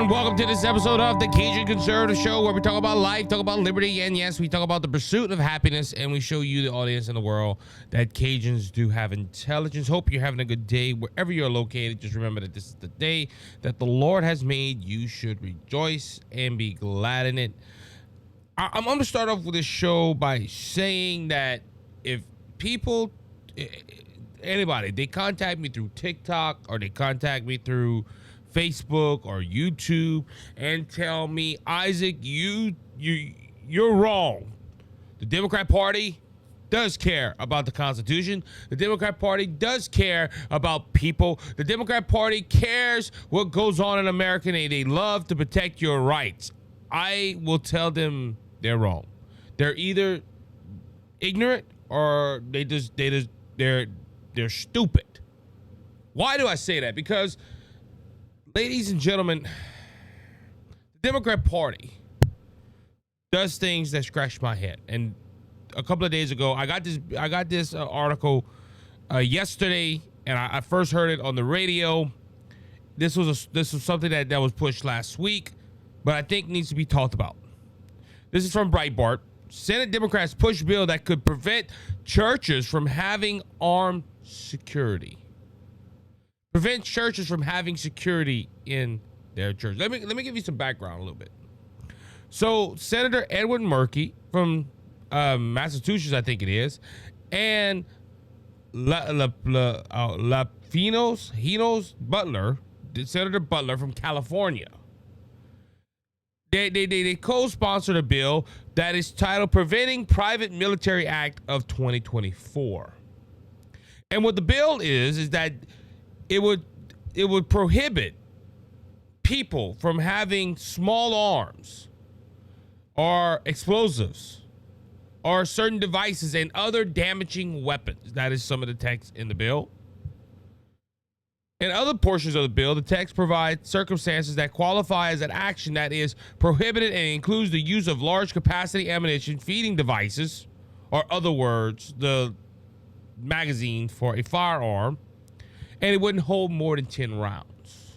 and welcome to this episode of the Cajun Conservative Show, where we talk about life, talk about liberty, and yes, we talk about the pursuit of happiness, and we show you, the audience in the world, that Cajuns do have intelligence. Hope you're having a good day wherever you're located. Just remember that this is the day that the Lord has made. You should rejoice and be glad in it. I'm going to start off with this show by saying that if people, anybody, they contact me through TikTok or they contact me through Facebook or YouTube and tell me, Isaac, you're wrong. The Democrat Party does care about the Constitution. The Democrat Party does care about people. The Democrat Party cares what goes on in America, and they love to protect your rights. I will tell them they're wrong. They're either ignorant or they're stupid. Why do I say that? Because, ladies and gentlemen, the Democrat Party does things that scratch my head. And a couple of days ago, I got this article yesterday, and I first heard it on the radio. This was something that was pushed last week, but I think needs to be talked about. This is from Breitbart. Senate Democrats push bill that could prevent churches from having armed security. Prevent churches from having security in their church. Let me give you some background a little bit. So Senator Edwin Murphy from Massachusetts, I think it is, and Hinos Butler, Senator Butler from California. They co-sponsored a bill that is titled Preventing Private Military Act of 2024. And what the bill is that it would prohibit people from having small arms or explosives or certain devices and other damaging weapons. That is some of the text in the bill. In other portions of the bill, the text provides circumstances that qualify as an action that is prohibited and includes the use of large capacity ammunition feeding devices, or other words, the magazine for a firearm, and it wouldn't hold more than 10 rounds.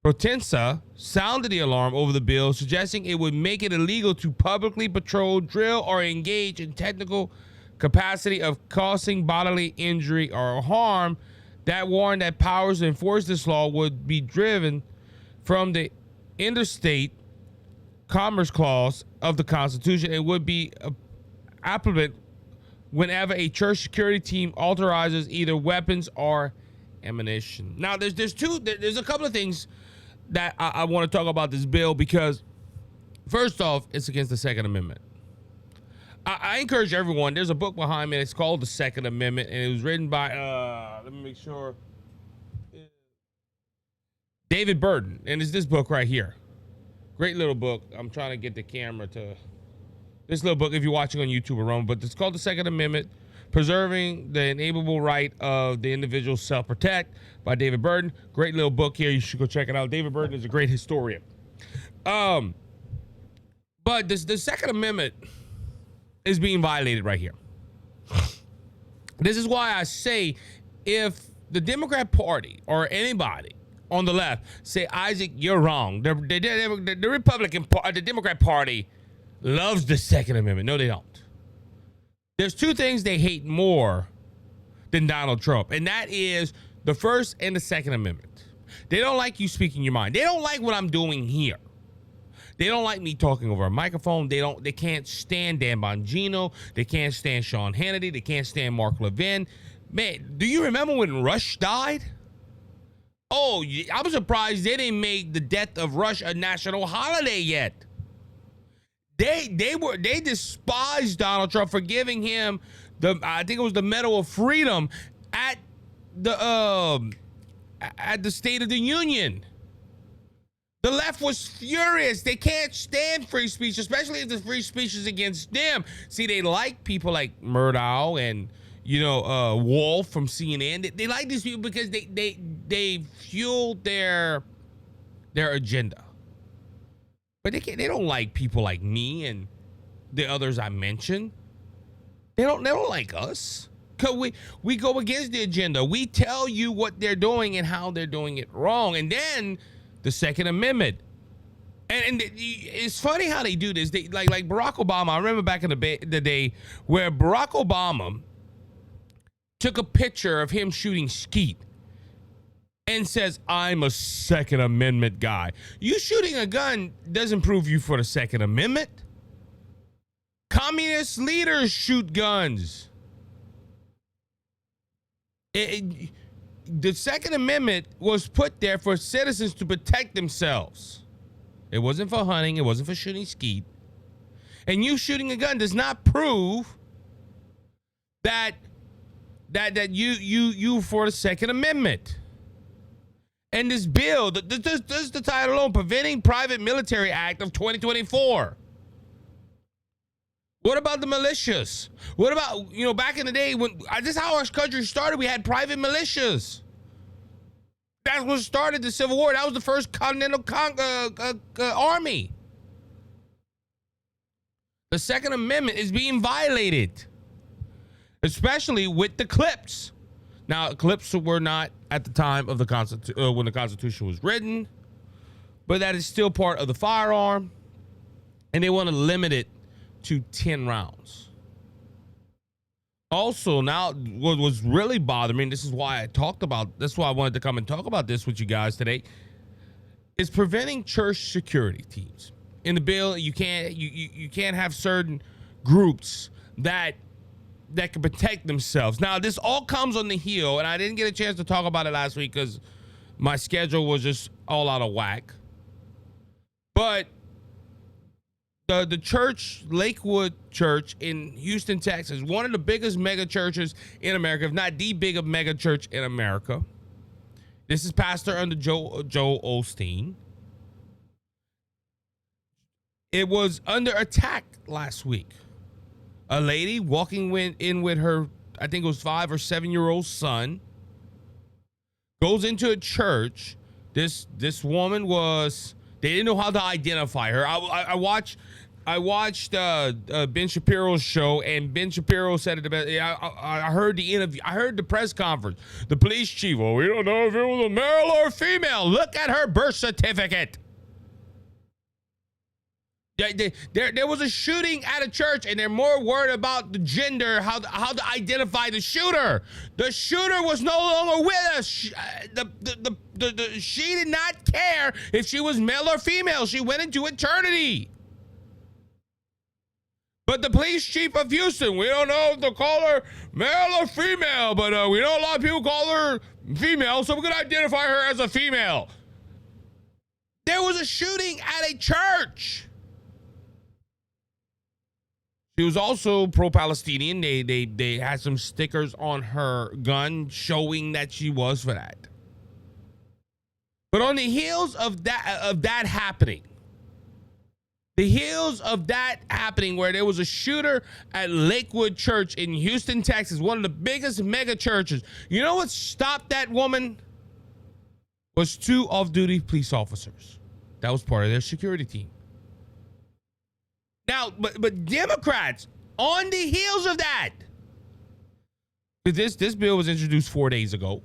Potenza sounded the alarm over the bill, suggesting it would make it illegal to publicly patrol, drill, or engage in technical capacity of causing bodily injury or harm. That warned that powers to enforce this law would be driven from the interstate commerce clause of the Constitution and would be applicable whenever a church security team authorizes either weapons or ammunition. Now, there's a couple of things that I want to talk about this bill, because first off, it's against the Second Amendment. I encourage everyone. There's a book behind me. It's called The Second Amendment, and it was written by, let me make sure, David Burden, and it's this book right here. Great little book. I'm trying to get the camera to this little book if you're watching on YouTube or Rome, but it's called The Second Amendment, Preserving the Inalienable Right of the Individual Self-Protect by David Burden. Great little book here. You should go check it out. David Burden is a great historian. But the Second Amendment is being violated right here. This is why I say, if the Democrat Party or anybody on the left say, Isaac, you're wrong. The Democrat Party loves the Second Amendment. No, they don't. There's two things they hate more than Donald Trump, and that is the First and the Second Amendment. They don't like you speaking your mind. They don't like what I'm doing here. They don't like me talking over a microphone. They can't stand Dan Bongino. They can't stand Sean Hannity. They can't stand Mark Levin. Man, do you remember when Rush died? Oh, I'm surprised they didn't make the death of Rush a national holiday yet. They despised Donald Trump for giving him I think it was the Medal of Freedom at the State of the Union. The left was furious. They can't stand free speech, especially if the free speech is against them. See, they like people like Murdoch and Wolf from CNN. They like these people because they fuel their agenda. But they don't like people like me and the others I mentioned. They don't like us. Cause we go against the agenda. We tell you what they're doing and how they're doing it wrong. And then the Second Amendment. And it's funny how they do this. They like Barack Obama. I remember back in the day where Barack Obama took a picture of him shooting skeet and says, "I'm a Second Amendment guy." You shooting a gun doesn't prove you for the Second Amendment. Communist leaders shoot guns. The Second Amendment was put there for citizens to protect themselves. It wasn't for hunting. It wasn't for shooting skeet. And you shooting a gun does not prove that you for the Second Amendment. And this bill, this is the title alone, Preventing Private Military Act of 2024. What about the militias? What about, back in the day when this is how our country started, we had private militias. That's what started the Civil War. That was the first Continental Army. The Second Amendment is being violated, especially with the clips. Now, clips were not at the time of the when the Constitution was written, but that is still part of the firearm, and they want to limit it to 10 rounds. Also, now what was really bothering me, this is why that's why I wanted to come and talk about this with you guys today, is preventing church security teams. In the bill, you can't have certain groups that can protect themselves. Now, this all comes on the heel, and I didn't get a chance to talk about it last week because my schedule was just all out of whack. But the church, Lakewood Church in Houston, Texas, one of the biggest mega churches in America, if not the biggest mega church in America. This is pastor under Joel Osteen. It was under attack last week. A lady walking in with her, I think it was 5 or 7-year-old son, goes into a church. This woman was, they didn't know how to identify her. I watched Ben Shapiro's show, and Ben Shapiro said it the best. I heard the interview. I heard the press conference. The police chief, well, we don't know if it was a male or a female. Look at her birth certificate. There was a shooting at a church, and they're more worried about the gender, how to identify the shooter. The shooter was no longer with us. She did not care if she was male or female. She went into eternity. But the police chief of Houston, we don't know if they'll call her male or female, but we know a lot of people call her female, so we're going to identify her as a female. There was a shooting at a church. She was also pro-Palestinian. They had some stickers on her gun showing that she was for that. But on the heels of that happening, where there was a shooter at Lakewood Church in Houston, Texas, one of the biggest mega churches, you know what stopped that woman? Was 2 off-duty police officers. That was part of their security team. Now, but Democrats, on the heels of that, this bill was introduced 4 days ago.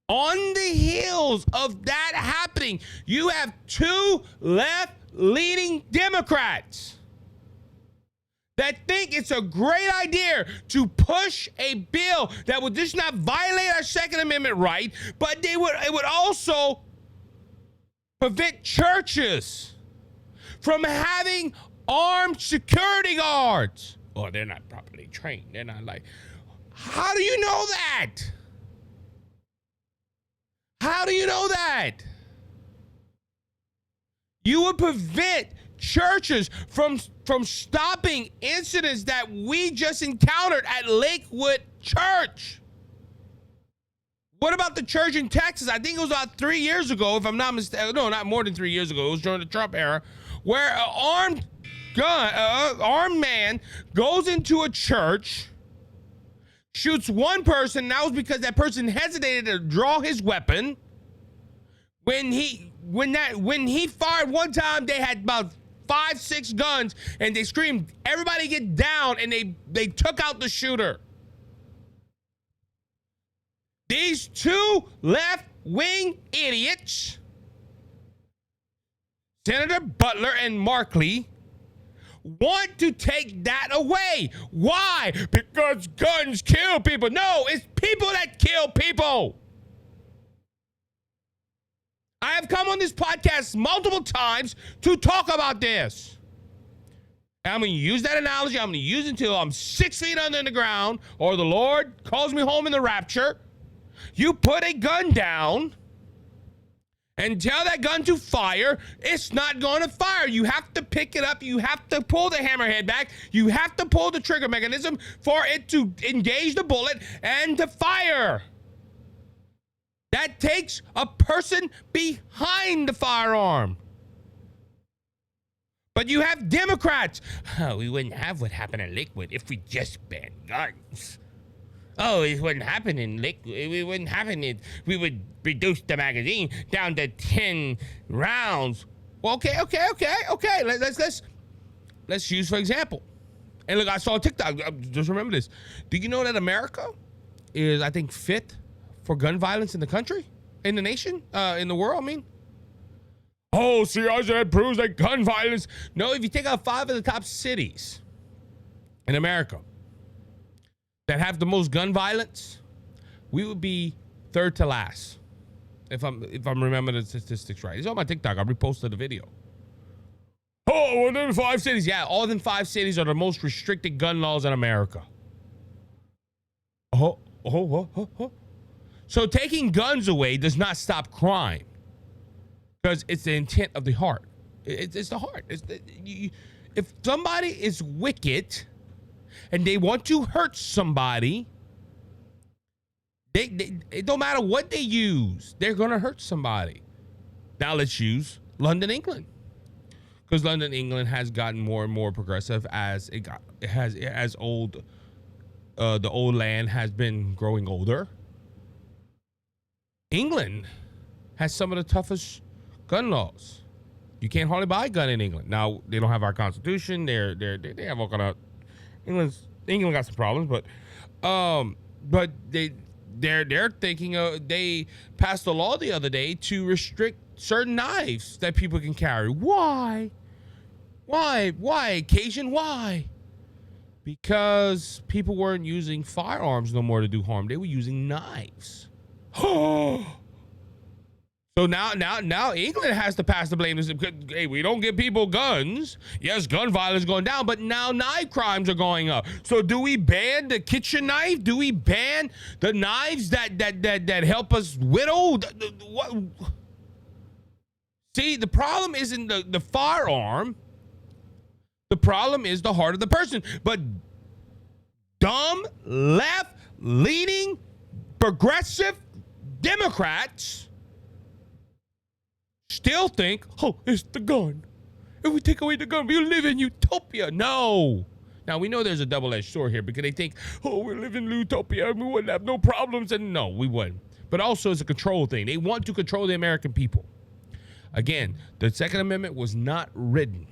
On the heels of that happening, you have 2 left-leaning Democrats that think it's a great idea to push a bill that would just not violate our Second Amendment right, but it would also prevent churches from having armed security guards. Oh, they're not properly trained. They're not like, how do you know that? How do you know that? You would prevent churches from stopping incidents that we just encountered at Lakewood Church. What about the church in Texas? I think it was about 3 years ago, if I'm not mistaken. No, not more than 3 years ago. It was during the Trump era, where an armed man goes into a church, shoots one person. And that was because that person hesitated to draw his weapon. When he fired one time, they had about 5-6 guns, and they screamed, "Everybody get down!" And they took out the shooter. These two left-wing idiots, Senator Butler and Markley, want to take that away. Why? Because guns kill people. No, it's people that kill people. I have come on this podcast multiple times to talk about this. And I'm going to use that analogy. I'm going to use it until I'm 6 feet under the ground or the Lord calls me home in the rapture. You put a gun down and tell that gun to fire, it's not going to fire. You have to pick it up. You have to pull the hammerhead back. You have to pull the trigger mechanism for it to engage the bullet and to fire. That takes a person behind the firearm. But you have Democrats. Oh, we wouldn't have what happened in Lakewood if we just banned guns. Oh, it wouldn't happen in Lakewood. It wouldn't happen. We would reduce the magazine down to 10 rounds. Well, okay. Let's use for example. And look, I saw a TikTok. Just remember this. Do you know that America is, I think, fifth for gun violence in the country, in the nation, in the world? I mean. Oh, see, that proves that gun violence. No, if you take out 5 of the top cities in America that have the most gun violence, we would be third to last. If I'm remembering the statistics right. It's on my TikTok. I reposted the video. Oh, well, then 5 cities. Yeah, all than 5 cities are the most restricted gun laws in America. So taking guns away does not stop crime. Because it's the intent of the heart. It's the heart. If somebody is wicked and they want to hurt somebody, it don't matter what they use, they're going to hurt somebody. Now let's use London, England. Because London, England has gotten more and more progressive as the old land has been growing older. England has some of the toughest gun laws. You can't hardly buy a gun in England. Now they don't have our constitution. They have all kind of England got some problems, but they're thinking they passed a law the other day to restrict certain knives that people can carry. Why? Cajun, why? Because people weren't using firearms no more to do harm. They were using knives. So now England has to pass the blame. Hey, we don't give people guns. Yes, gun violence is going down, but now knife crimes are going up. So do we ban the kitchen knife? Do we ban the knives that help us whittle? What? See, the problem isn't the firearm. The problem is the heart of the person. But dumb, left-leaning, progressive Democrats still think, oh, it's the gun. If we take away the gun, we'll live in utopia. No. Now, we know there's a double-edged sword here because they think, oh, we're living in utopia and we wouldn't have no problems. And no, we wouldn't. But also, it's a control thing. They want to control the American people. Again, the Second Amendment was not written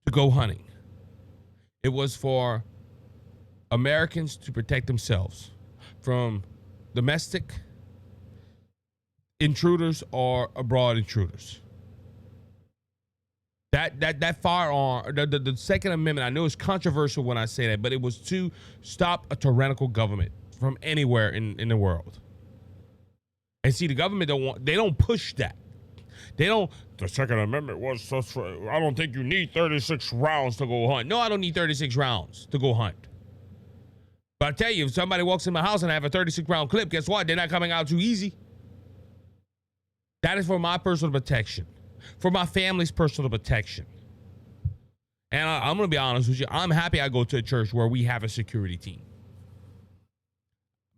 to go hunting. It was for Americans to protect themselves from domestic intruders or abroad intruders. That firearm, the Second Amendment, I know it's controversial when I say that, but it was to stop a tyrannical government from anywhere in the world. And see, the government don't push that. The Second Amendment was such for, I don't think you need 36 rounds to go hunt. No, I don't need 36 rounds to go hunt. But I tell you, if somebody walks in my house and I have a 36 round clip, guess what? They're not coming out too easy. That is for my personal protection, for my family's personal protection. And I'm going to be honest with you. I'm happy I go to a church where we have a security team.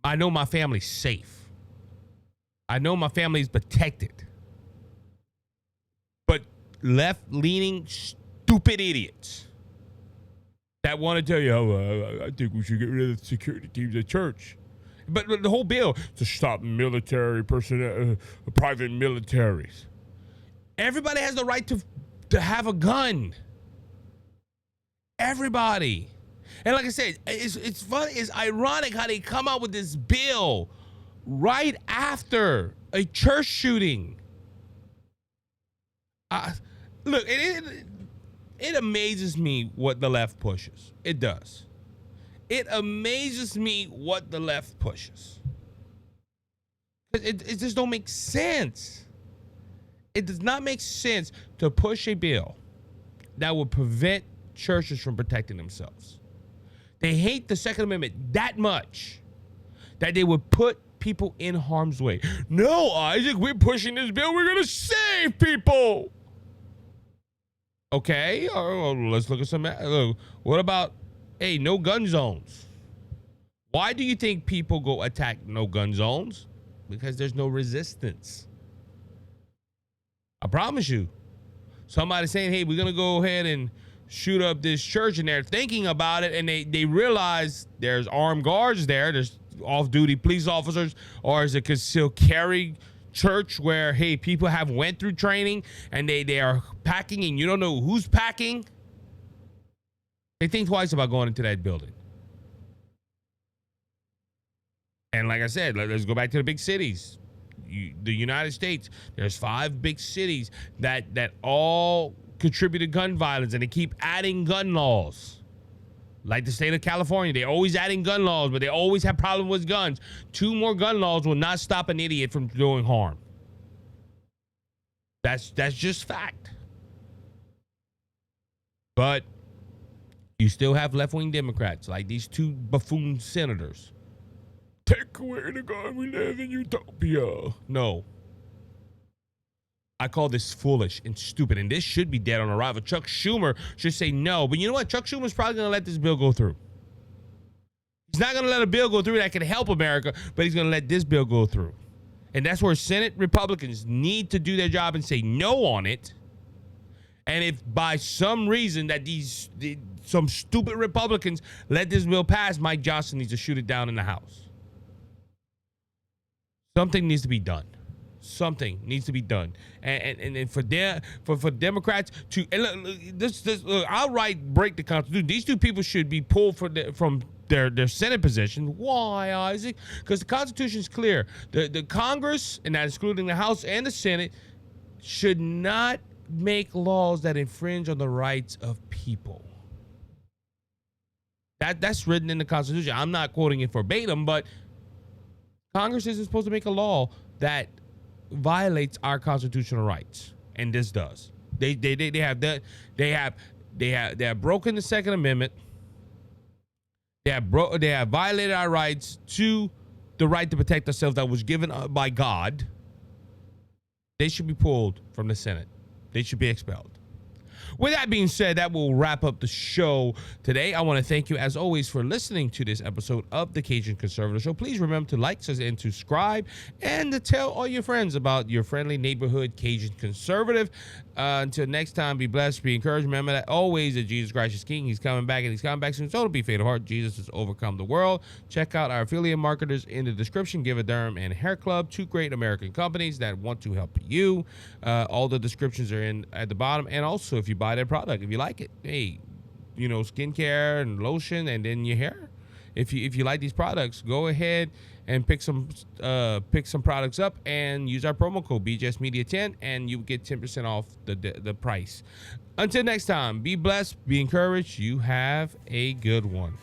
I know my family's safe. I know my family is protected. But left-leaning, stupid idiots that want to tell you, oh, I think we should get rid of the security teams at church. But the whole bill to stop military personnel, private militaries. Everybody has the right to have a gun. Everybody. And like I said, it's funny, it's ironic how they come out with this bill right after a church shooting. Look, it amazes me what the left pushes. It does. It amazes me what the left pushes. It just don't make sense. It does not make sense to push a bill that will prevent churches from protecting themselves. They hate the Second Amendment that much that they would put people in harm's way. No, Isaac, we're pushing this bill. We're going to save people. Okay, let's look at some. Look, what about, hey, no gun zones? Why do you think people go attack no gun zones? Because there's no resistance. I promise you. Somebody saying, hey, we're going to go ahead and shoot up this church, and they're thinking about it, and they realize there's armed guards there, there's off-duty police officers, or is it a concealed carry church where, hey, people have went through training and they are packing and you don't know who's packing? They think twice about going into that building. And like I said, let's go back to the big cities. The United States, there's 5 big cities that all contribute to gun violence, and they keep adding gun laws. Like the state of California, they're always adding gun laws, but they always have problems with guns. 2 more gun laws will not stop an idiot from doing harm. That's just fact. But you still have left-wing Democrats, like these 2 buffoon senators. Take away the gun, we live in utopia. No. I call this foolish and stupid, and this should be dead on arrival. Chuck Schumer should say no, but you know what? Chuck Schumer's probably going to let this bill go through. He's not going to let a bill go through that can help America, but he's going to let this bill go through. And that's where Senate Republicans need to do their job and say no on it. And if by some reason that some stupid Republicans let this bill pass, Mike Johnson needs to shoot it down in the House. Something needs to be done. Something needs to be done, and for Democrats to, and look, outright break the Constitution. These 2 people should be pulled from their Senate position. Why, Isaac? Because the Constitution is clear. The Congress, and that excluding the House and the Senate, should not make laws that infringe on the rights of people. That's written in the Constitution. I'm not quoting it verbatim, but Congress isn't supposed to make a law that violates our constitutional rights, and this does. They have broken the Second Amendment. They have violated our rights to the right to protect ourselves that was given by God. They should be pulled from the Senate. They should be expelled. With that being said, that will wrap up the show today. I want to thank you, as always, for listening to this episode of the Cajun Conservative Show. Please remember to like us and to subscribe, and to tell all your friends about your friendly neighborhood Cajun Conservative. Until next time, be blessed, be encouraged. Remember that always that Jesus Christ is King. He's coming back, and he's coming back soon. So don't be faint of heart. Jesus has overcome the world. Check out our affiliate marketers in the description, Give-A-Derm and HairClub, 2 great American companies that want to help you. All the descriptions are in at the bottom, and also if you buy their product, if you like it, hey, you know, skincare and lotion, and then your hair. If you like these products, go ahead and pick some products up and use our promo code BJSmedia10, and you get 10% off the price. Until next time, be blessed, be encouraged. You have a good one.